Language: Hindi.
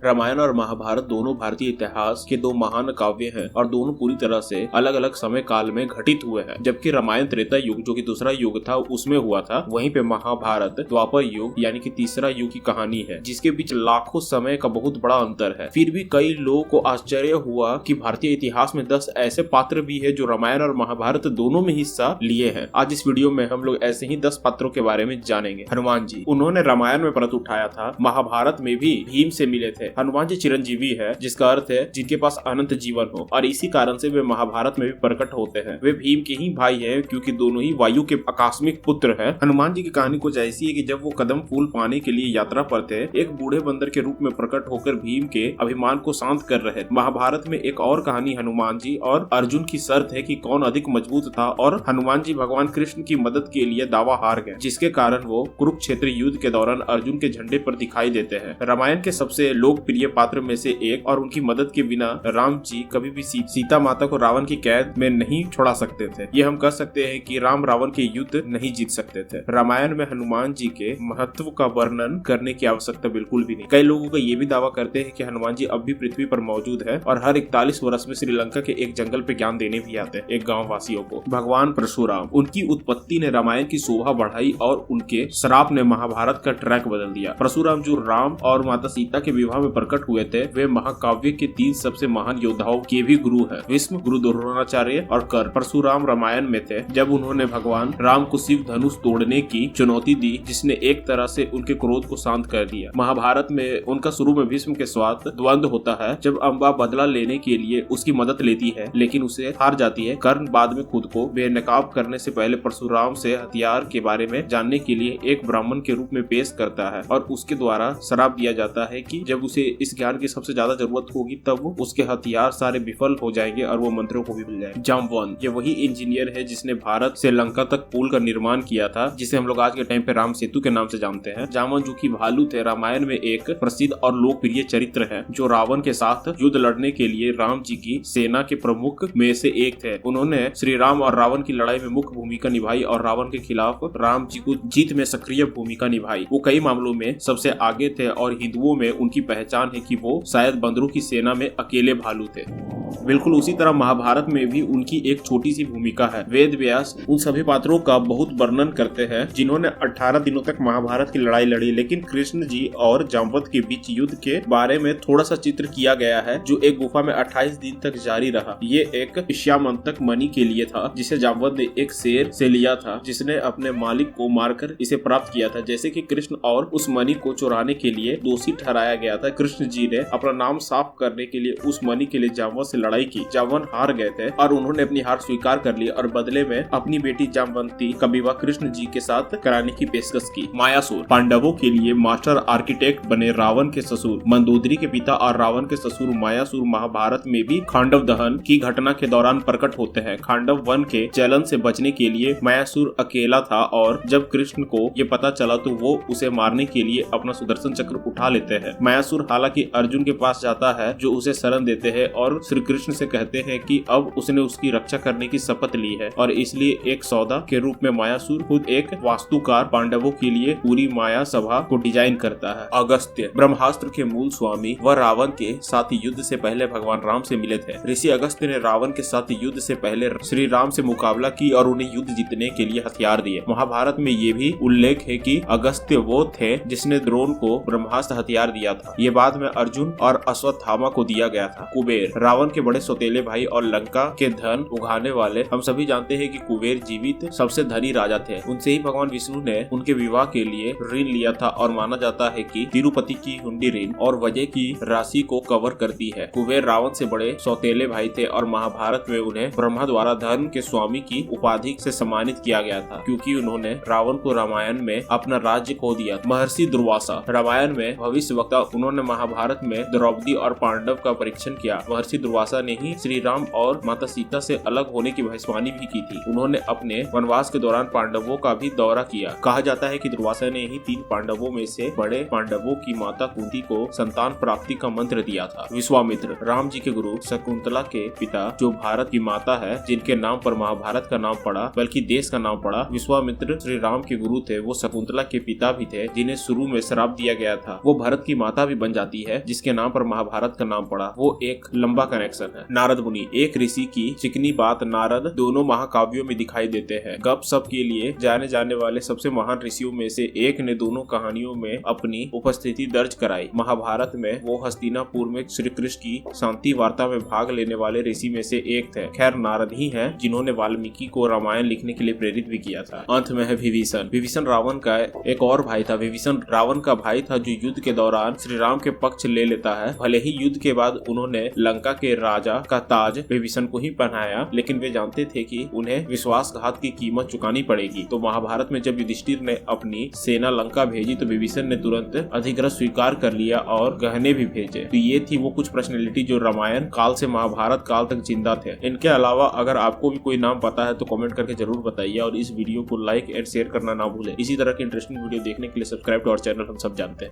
रामायण और महाभारत दोनों भारतीय इतिहास के दो महान काव्य हैं और दोनों पूरी तरह से अलग अलग समय काल में घटित हुए हैं। जबकि रामायण त्रेता युग जो कि दूसरा युग था उसमें हुआ था, वहीं पे महाभारत द्वापर युग यानी कि तीसरा युग की कहानी है, जिसके बीच लाखों समय का बहुत बड़ा अंतर है। फिर भी कई लोगों को आश्चर्य हुआ कि भारतीय इतिहास में 10 ऐसे पात्र भी है जो रामायण और महाभारत दोनों में हिस्सा लिए हैं। आज इस वीडियो में हम लोग ऐसे ही 10 पात्रों के बारे में जानेंगे। हनुमान जी, उन्होंने रामायण में व्रत उठाया था, महाभारत में भी भीम से मिले थे। हनुमान जी चिरंजीवी है, जिसका अर्थ है जिनके पास अनंत जीवन हो, और इसी कारण से वे महाभारत में भी प्रकट होते हैं। वे भीम के ही भाई हैं क्योंकि दोनों ही वायु के आकस्मिक पुत्र हैं। हनुमान जी की कहानी कुछ ऐसी है कि जब वो कदम फूल पाने के लिए यात्रा पर थे, एक बूढ़े बंदर के रूप में प्रकट होकर भीम के अभिमान को शांत कर रहे। महाभारत में एक और कहानी हनुमान जी और अर्जुन की शर्त है कि कौन अधिक मजबूत था, और हनुमान जी भगवान कृष्ण की मदद के लिए दावा हार गए, जिसके कारण वो कुरुक्षेत्र युद्ध के दौरान अर्जुन के झंडे पर दिखाई देते हैं। रामायण के सबसे लोकप्रिय पात्र में से एक, और उनकी मदद के बिना राम जी कभी भी सीता माता को रावण की कैद में नहीं छोड़ा सकते थे। ये हम कह सकते हैं कि राम रावण के युद्ध नहीं जीत सकते थे। रामायण में हनुमान जी के महत्व का वर्णन करने की आवश्यकता बिल्कुल भी नहीं। कई लोगों का ये भी दावा करते हैं कि हनुमान जी अब भी पृथ्वी पर मौजूद है और हर 41 वर्ष में श्रीलंका के एक जंगल पे ज्ञान देने भी आते हैं एक गाँव वासियों को। भगवान परशुराम, उनकी उत्पत्ति ने रामायण की शोभा बढ़ाई और उनके श्राप ने महाभारत का ट्रैक बदल दिया। परशुराम जो राम और माता सीता के विवाह में प्रकट हुए थे, वे महाकाव्य के 3 सबसे महान योद्धाओं के भी गुरु हैं। भीष्म, गुरु द्रोणाचार्य और कर्ण। परशुराम रामायण में थे जब उन्होंने भगवान राम को शिव धनुष तोड़ने की चुनौती दी, जिसने एक तरह से उनके क्रोध को शांत कर दिया। महाभारत में उनका शुरू में भीष्म के साथ द्वंद्व होता है जब अम्बा बदला लेने के लिए उसकी मदद लेती है लेकिन उसे हार जाती है। कर्ण बाद में खुद को बेनकाब करने से पहले परशुराम से हथियार के बारे में जानने के लिए एक ब्राह्मण के रूप में पेश करता है और उसके द्वारा श्राप दिया जाता है कि जब उसे इस ज्ञान की सबसे ज्यादा जरूरत होगी तब उसके हथियार सारे विफल हो जाएंगे और वो मंत्रों को भी भूल जाएंगे। जामवंत, ये वही इंजीनियर है जिसने भारत से लंका तक पुल का निर्माण किया था, जिसे हम लोग आज के टाइम पे राम सेतु के नाम से जानते हैं। जामवंत जो कि भालू थे, रामायण में एक प्रसिद्ध और लोकप्रिय चरित्र है जो रावण के साथ युद्ध लड़ने के लिए राम जी की सेना के प्रमुख में से एक थे। उन्होंने श्री राम और रावण की लड़ाई में मुख्य भूमिका निभाई और रावण के खिलाफ राम जी को जीत में सक्रिय भूमिका निभाई। वो कई मामलों में सबसे आगे थे और हिंदुओं में उनकी पहचान है कि वो शायद बंदरों की सेना में अकेले भालू थे। बिल्कुल उसी तरह महाभारत में भी उनकी एक छोटी सी भूमिका है। वेद व्यास उन सभी पात्रों का बहुत वर्णन करते हैं जिन्होंने 18 दिनों तक महाभारत की लड़ाई लड़ी, लेकिन कृष्ण जी और जामवंत के बीच युद्ध के बारे में थोड़ा सा चित्र किया गया है जो एक गुफा में 28 दिन तक जारी रहा। ये एक श्यामंतक मणि के लिए था जिसे जामवंत ने एक शेर से लिया था जिसने अपने मालिक को मारकर इसे प्राप्त किया था। जैसे कि कृष्ण और उस मणि को चुराने के लिए दोषी ठहराया गया था, कृष्ण जी ने अपना नाम साफ करने के लिए उस मणि के लिए जामवंत से लड़ाई की। जामवंत हार गए थे और उन्होंने अपनी हार स्वीकार कर ली और बदले में अपनी बेटी जामवंती का विवाह कृष्ण जी के साथ कराने की पेशकश की। मायासुर, पांडवों के लिए मास्टर आर्किटेक्ट बने रावण के ससुर मंदोदरी के पिता और रावण के ससुर मायासुर महाभारत में भी खांडव दहन की घटना के दौरान प्रकट होते हैं। खांडव वन के जलन से बचने के लिए मायासुर अकेला था और जब कृष्ण को ये पता चला तो वो उसे मारने के लिए अपना सुदर्शन चक्र उठा लेते हैं। मायासुर हालांकि अर्जुन के पास जाता है जो उसे शरण देते हैं और श्री कृष्ण से कहते हैं कि अब उसने उसकी रक्षा करने की शपथ ली है और इसलिए एक सौदा के रूप में मायासुर खुद एक वास्तुकार पांडवों के लिए पूरी माया सभा को डिजाइन करता है। अगस्त्य, ब्रह्मास्त्र के मूल स्वामी, वह रावण के साथ युद्ध से पहले भगवान राम से मिले थे। ऋषि अगस्त्य ने रावण के साथ युद्ध से पहले श्री राम से मुकाबला की और उन्हें युद्ध जीतने के लिए हथियार दिए। महाभारत में ये भी उल्लेख है कि अगस्त्य वो थे जिसने द्रोण को ब्रह्मास्त्र हथियार दिया था। ये बाद में अर्जुन और अश्वत्थामा को दिया गया था। कुबेर, रावण के बड़े सौतेले भाई और लंका के धन उगाने वाले। हम सभी जानते हैं कि कुबेर जीवित सबसे धनी राजा थे। उनसे ही भगवान विष्णु ने उनके विवाह के लिए ऋण लिया था और माना जाता है कि तिरुपति की हुंडी ऋण और वजह की राशि को कवर करती है। कुबेर रावण से बड़े सौतेले भाई थे और महाभारत में उन्हें ब्रह्मा द्वारा धन के स्वामी की उपाधि से सम्मानित किया गया था क्योंकि उन्होंने रावण को रामायण में अपना राज्य खो दिया। महर्षि दुर्वासा, रामायण में भविष्यवक्ता, उन्होंने महाभारत में द्रौपदी और पांडव का परीक्षण किया। महर्षि दुर्वासा दुर्वासा ने ही श्री राम और माता सीता से अलग होने की भविष्यवाणी भी की थी। उन्होंने अपने वनवास के दौरान पांडवों का भी दौरा किया। कहा जाता है कि दुर्वासा ने ही 3 पांडवों में से बड़े पांडवों की माता कुंती को संतान प्राप्ति का मंत्र दिया था। विश्वामित्र राम जी के गुरु, शकुंतला के पिता, जो भारत की माता है, जिनके नाम पर महाभारत का नाम पड़ा, बल्कि देश का नाम पड़ा। विश्वामित्र श्री राम के गुरु थे, वो शकुंतला के पिता भी थे, जिन्हें शुरू में श्राप दिया गया था। वो भरत की माता भी बन जाती है, जिसके नाम पर महाभारत का नाम पड़ा। वो एक लंबा कनेक्शन है। नारद मुनि, एक ऋषि की चिकनी बात नारद दोनों महाकाव्यों में दिखाई देते हैं। गप सप के लिए जाने जाने वाले सबसे महान ऋषियों में से एक ने दोनों कहानियों में अपनी उपस्थिति दर्ज कराई। महाभारत में वो हस्तिनापुर में श्री कृष्ण की शांति वार्ता में भाग लेने वाले ऋषि में से एक थे। खैर, नारद ही हैं जिन्होंने वाल्मीकि को रामायण लिखने के लिए प्रेरित भी किया था। अंत में है विभीषण। विभीषण रावण का एक और भाई था। विभीषण रावण का भाई था, जो युद्ध के दौरान श्री राम के पक्ष ले लेता है। भले ही युद्ध के बाद उन्होंने लंका के राजा का ताज विभीषण को ही पहनाया, लेकिन वे जानते थे कि उन्हें विश्वासघात की कीमत चुकानी पड़ेगी। तो महाभारत में जब युधिष्ठिर ने अपनी सेना लंका भेजी, तो विभीषण ने तुरंत अधिग्रह स्वीकार कर लिया और गहने भी भेजे। तो ये थी वो कुछ पर्सनैलिटी जो रामायण काल से महाभारत काल तक जिंदा थे। इनके अलावा अगर आपको भी कोई नाम पता है तो कमेंट करके जरूर बताइए, और इस वीडियो को लाइक एंड शेयर करना ना भूलें। इसी तरह के इंटरेस्टिंग वीडियो देखने के लिए सब्सक्राइब टू आवर चैनल हम सब जानते हैं।